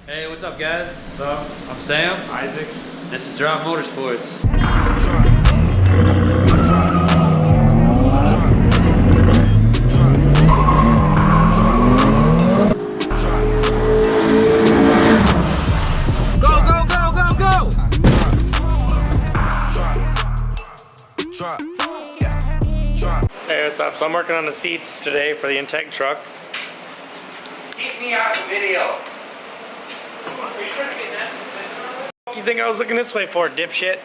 Hey, what's up, guys? What's up? I'm Sam. Isaac. This is Drop Motorsports. Go, go, go, go, go! Hey, what's up? So I'm working on the seats today for the Integra Truck. Keep me out of the video. You think I was looking this way for, dipshit?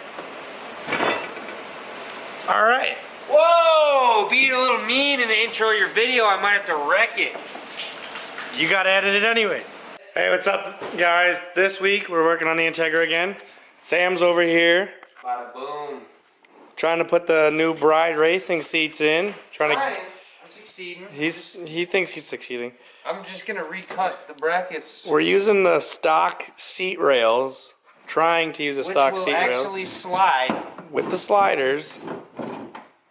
Alright. Whoa! Being a little mean in the intro of your video, I might have to wreck it. You got edited anyways. Hey, what's up, guys? This week we're working on the Integra again. Sam's over here Bada boom. trying to put the new Bride racing seats in. I'm succeeding. He thinks he's succeeding. I'm just gonna recut the brackets. We're using the stock seat rails. Trying to use the stock seat rails. Which will actually slide. With the sliders.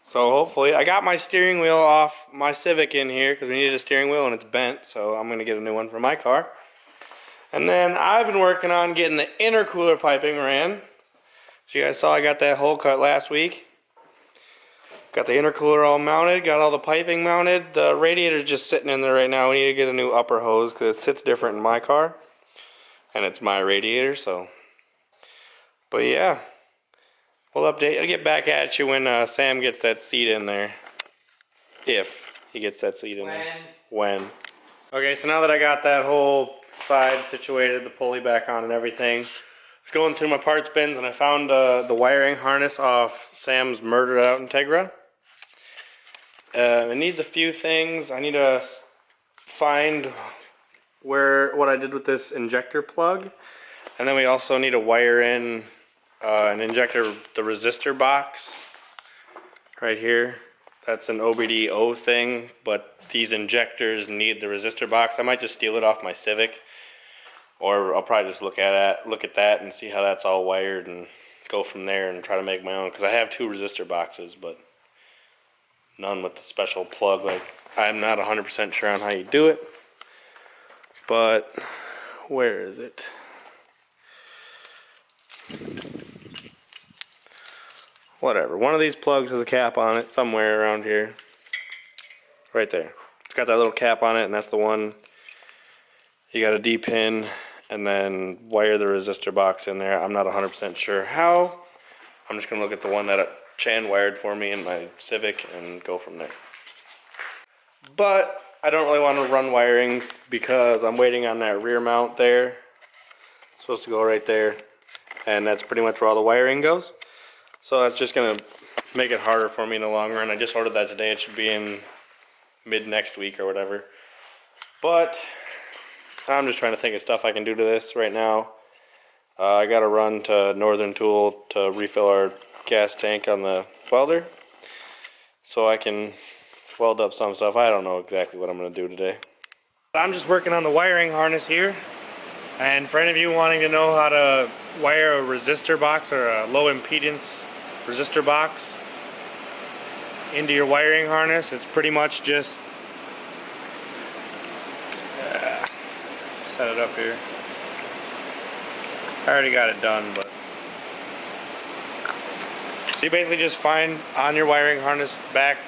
So hopefully, I got my steering wheel off my Civic in here because we needed a steering wheel and it's bent. So I'm going to get a new one for my car. And then I've been working on getting the intercooler piping ran. So you guys saw I got that hole cut last week. Got the intercooler all mounted, got all the piping mounted. The radiator's just sitting in there right now. We need to get a new upper hose because it sits different in my car. And it's my radiator, so. But yeah. We'll update. I'll get back at you when Sam gets that seat in there. If he gets that seat in there. When. Okay, so now that I got that whole side situated, the pulley back on and everything, I was going through my parts bins and I found the wiring harness off Sam's murdered out Integra. It needs a few things. I need to find what I did with this injector plug. And then we also need to wire in an injector, the resistor box right here. That's an OBD-O thing, but these injectors need the resistor box. I might just steal it off my Civic, or I'll probably just look at that and see how that's all wired and go from there and try to make my own, because I have two resistor boxes, but none with the special plug. Like, I'm not 100% sure on how you do it, but where is it? Whatever. One of these plugs has a cap on it somewhere around here. Right there. It's got that little cap on it, and that's the one. You got a D pin and then wire the resistor box in there. I'm not 100% sure how. I'm just going to look at the one that Chan wired for me in my Civic and go from there. But I don't really want to run wiring because I'm waiting on that rear mount there. It's supposed to go right there. And that's pretty much where all the wiring goes. So that's just going to make it harder for me in the long run. I just ordered that today. It should be in mid next week or whatever. But I'm just trying to think of stuff I can do to this right now. I got to run to Northern Tool to refill our gas tank on the welder. So I can weld up some stuff. I don't know exactly what I'm going to do today. I'm just working on the wiring harness here. And for any of you wanting to know how to wire a resistor box or a low impedance resistor box into your wiring harness, it's pretty much just set it up here. I already got it done, but so you basically just find on your wiring harness back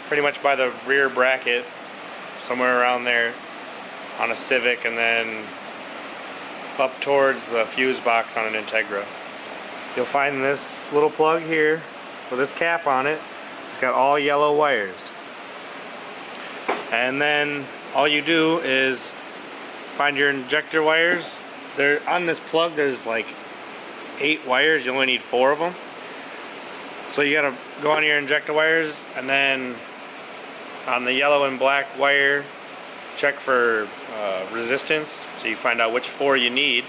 pretty much by the rear bracket, somewhere around there on a Civic, and then up towards the fuse box on an Integra. You'll find this little plug here with this cap on it. It's got all yellow wires. And then all you do is find your injector wires. There on this plug there's like 8 wires. You only need 4 of them. So you gotta go on your injector wires, and then on the yellow and black wire check for resistance, so you find out which 4 you need.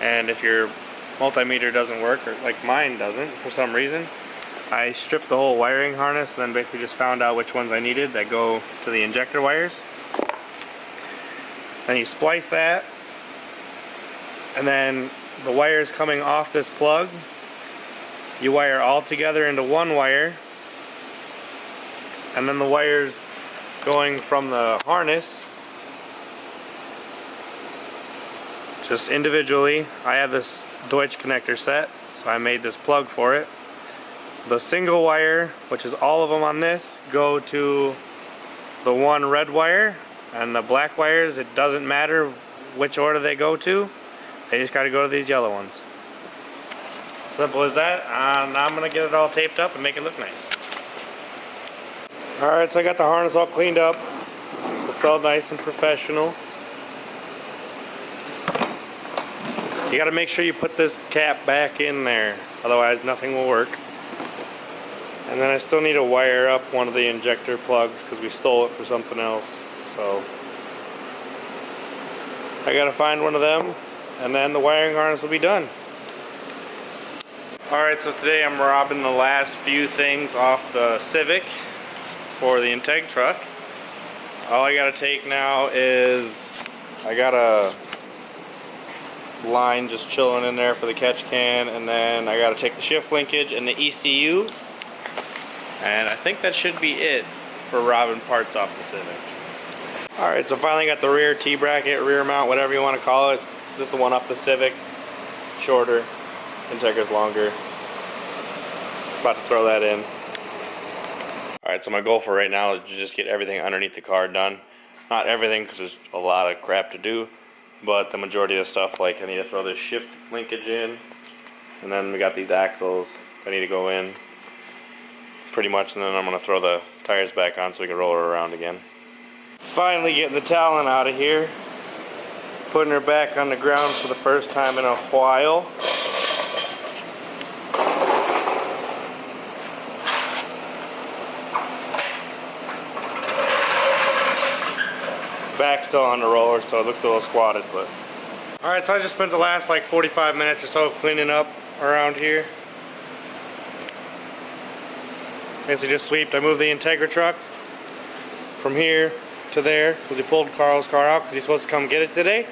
And if your multimeter doesn't work, or like mine doesn't for some reason, I stripped the whole wiring harness and then basically just found out which ones I needed that go to the injector wires. Then you splice that, and then the wires coming off this plug you wire all together into one wire, and then the wires going from the harness just individually. I have this Deutsch connector set, so I made this plug for it. The single wire, which is all of them on this, go to the one red wire, and the black wires, it doesn't matter which order they go to. They just got to go to these yellow ones. Simple as that. And I'm going to get it all taped up and make it look nice. Alright, so I got the harness all cleaned up. Looks all nice and professional. You got to make sure you put this cap back in there, otherwise nothing will work. And then I still need to wire up one of the injector plugs because we stole it for something else. So I got to find one of them, and then the wiring harness will be done. Alright, so today I'm robbing the last few things off the Civic for the Integra Truck. All I gotta take now is, I got a line just chilling in there for the catch can, and then I gotta take the shift linkage and the ECU, and I think that should be it for robbing parts off the Civic. Alright, so finally got the rear T-bracket, rear mount, whatever you want to call it. Just the one off the Civic, shorter, Integra's longer. About to throw that in. Alright, so my goal for right now is to just get everything underneath the car done. Not everything, because there's a lot of crap to do, but the majority of stuff, like I need to throw this shift linkage in, and then we got these axles I need to go in pretty much, and then I'm going to throw the tires back on so we can roll her around again. Finally getting the Talon out of here, putting her back on the ground for the first time in a while. Back still on the roller, so it looks a little squatted, but alright, so I just spent the last like 45 minutes or so cleaning up around here. Basically just sweeped. I moved the Integra truck from here to there because we pulled Carl's car out because he's supposed to come get it today.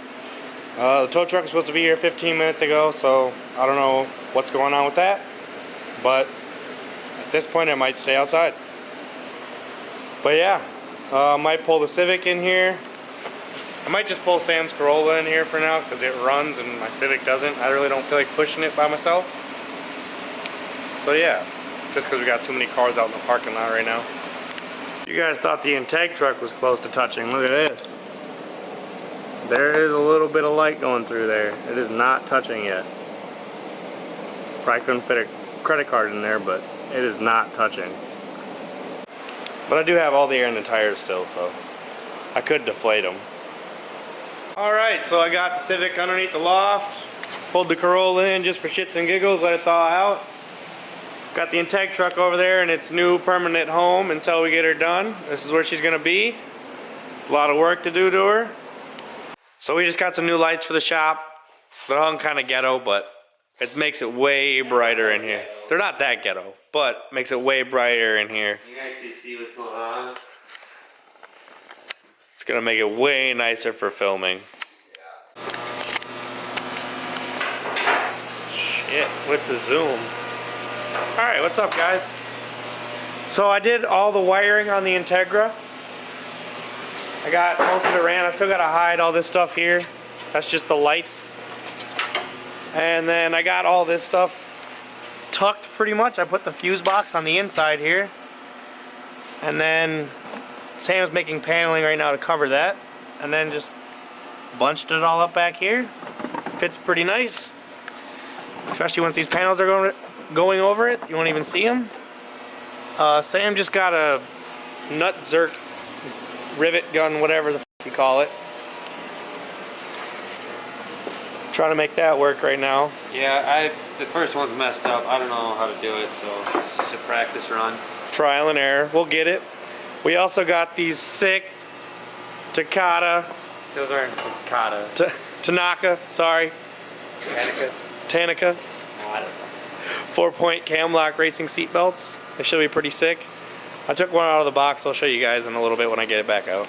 The tow truck was supposed to be here 15 minutes ago, so I don't know what's going on with that, but at this point I might stay outside. But yeah, I might pull the Civic in here. I might just pull Sam's Corolla in here for now because it runs and my Civic doesn't. I really don't feel like pushing it by myself. So yeah, just because we got too many cars out in the parking lot right now. You guys thought the Integra truck was close to touching. Look at this. There is a little bit of light going through there. It is not touching yet. Probably couldn't fit a credit card in there, but it is not touching. But I do have all the air in the tires still, so I could deflate them. Alright, so I got the Civic underneath the loft, pulled the Corolla in just for shits and giggles, let it thaw out. Got the Integra truck over there in its new permanent home until we get her done. This is where she's going to be. A lot of work to do to her. So we just got some new lights for the shop. They're hung kind of ghetto, but it makes it way brighter in here. They're not that ghetto, but makes it way brighter in here. You can actually see what's going on. It's gonna make it way nicer for filming. Shit, with the zoom. Alright, what's up guys? So I did all the wiring on the Integra. I got most of it ran. I still gotta hide all this stuff here. That's just the lights. And then I got all this stuff tucked pretty much. I put the fuse box on the inside here. And then Sam's making paneling right now to cover that. And then just bunched it all up back here. Fits pretty nice. Especially once these panels are going over it. You won't even see them. Sam just got a nut zerk rivet gun, whatever the f you call it. Trying to make that work right now. Yeah, the first one's messed up. I don't know how to do it, so it's just a practice run. Trial and error. We'll get it. We also got these sick Takata. Those aren't Takata. Tanaka, sorry. Tanica. Oh, I don't know. 4-point cam lock racing seat belts. They should be pretty sick. I took one out of the box. I'll show you guys in a little bit when I get it back out.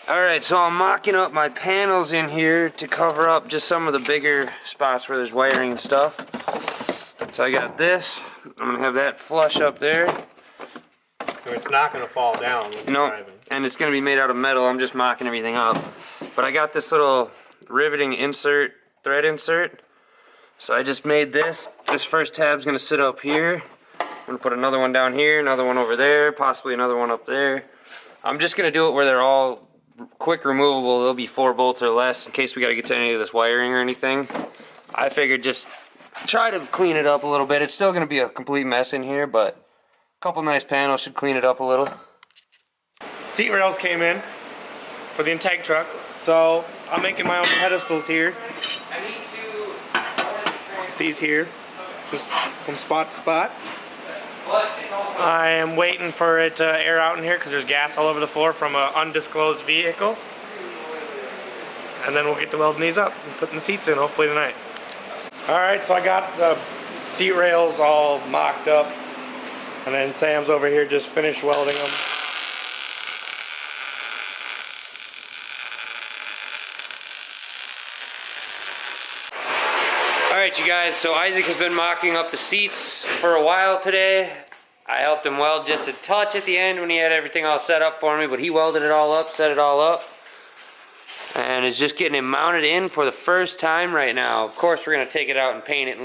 Alright, so I'm mocking up my panels in here to cover up just some of the bigger spots where there's wiring and stuff. So I got this. I'm going to have that flush up there. So it's not going to fall down when you're driving. And it's going to be made out of metal. I'm just mocking everything up. But I got this little riveting insert, thread insert. So I just made this. This first tab's gonna sit up here. I'm gonna put another one down here, another one over there, possibly another one up there. I'm just gonna do it where they're all quick removable. There'll be 4 bolts or less in case we gotta get to any of this wiring or anything. I figured just try to clean it up a little bit. It's still gonna be a complete mess in here, but a couple nice panels should clean it up a little. Seat rails came in for the Integra Truck, so I'm making my own pedestals here. I need to These here, just from spot to spot. but it's also I am waiting for it to air out in here because there's gas all over the floor from an undisclosed vehicle. And then we'll get to welding these up and putting the seats in hopefully tonight. Alright, so I got the seat rails all mocked up. And then Sam's over here just finished welding them. Alright you guys, so Isaac has been mocking up the seats for a while today. I helped him weld just a touch at the end when he had everything all set up for me, but he welded it all up, set it all up. And it's just getting it mounted in for the first time right now. Of course we're going to take it out and paint it and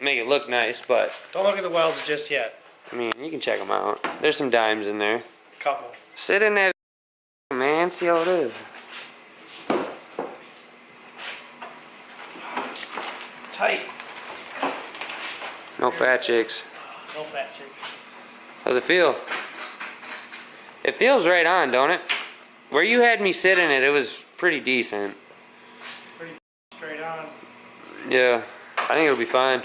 make it look nice, but Don't look at the welds just yet. I mean, you can check them out. There's some dimes in there. Couple. Sit in that man, see how it is. Tight. No fat chicks. No fat chicks. How's it feel? It feels right on, don't it? Where you had me sit in it, it was pretty decent. Pretty straight on. Yeah, I think it'll be fine.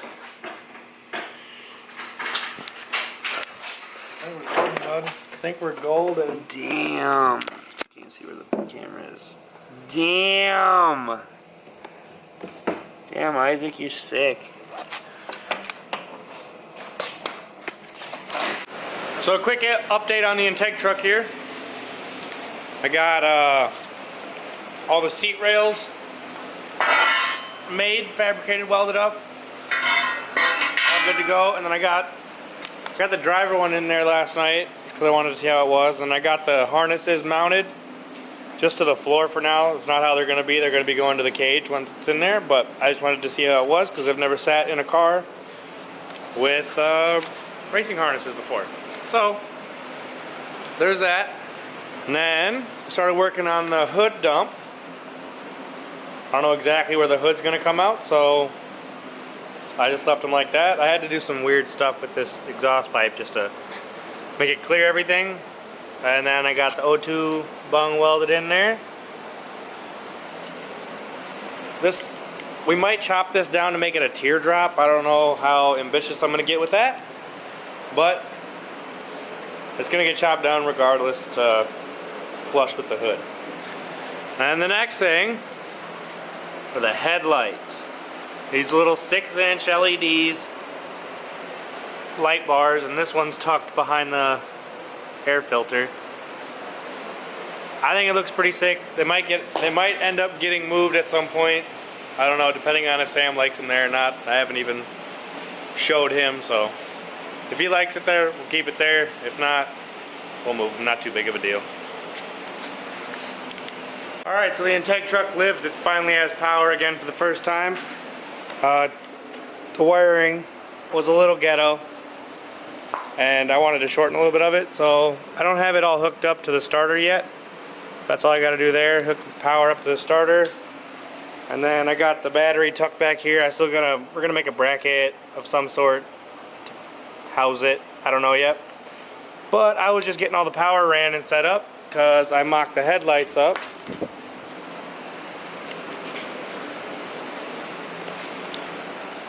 I think we're golden. Damn. Can't see where the camera is. Damn. Damn, Isaac, you're sick. So a quick update on the Integra Truck here. I got all the seat rails made, fabricated, welded up. All good to go. And then I got the driver one in there last night because I wanted to see how it was. And I got the harnesses mounted just to the floor for now. It's not how they're going to be. They're going to be going to the cage once it's in there. But I just wanted to see how it was because I've never sat in a car with racing harnesses before. So there's that. And then I started working on the hood dump. I don't know exactly where the hood's going to come out, so I just left them like that. I had to do some weird stuff with this exhaust pipe just to make it clear everything. And then I got the O2 bung welded in there. We might chop this down to make it a teardrop. I don't know how ambitious I'm going to get with that. But it's going to get chopped down regardless to flush with the hood. And the next thing are the headlights. These little 6-inch LEDs, light bars, and this one's tucked behind the air filter. I think it looks pretty sick. They might end up getting moved at some point. I don't know, depending on if Sam likes them there or not. I haven't even showed him, so if he likes it there, we'll keep it there. If not, we'll move them. Not too big of a deal. Alright, so the Integra Truck lives. It finally has power again for the first time. The wiring was a little ghetto, and I wanted to shorten a little bit of it, so I don't have it all hooked up to the starter yet. That's all I got to do there, hook the power up to the starter. And then I got the battery tucked back here. We're gonna make a bracket of some sort to house it. I don't know yet. But I was just getting all the power ran and set up because I mocked the headlights up.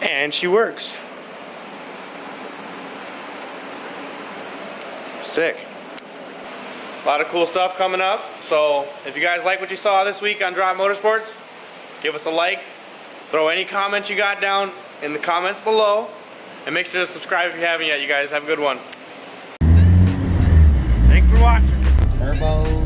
And she works. Sick. A lot of cool stuff coming up. So if you guys like what you saw this week on Drop Motorsports, give us a like. Throw any comments you got down in the comments below. And make sure to subscribe if you haven't yet. You guys have a good one. Thanks for watching. Turbo.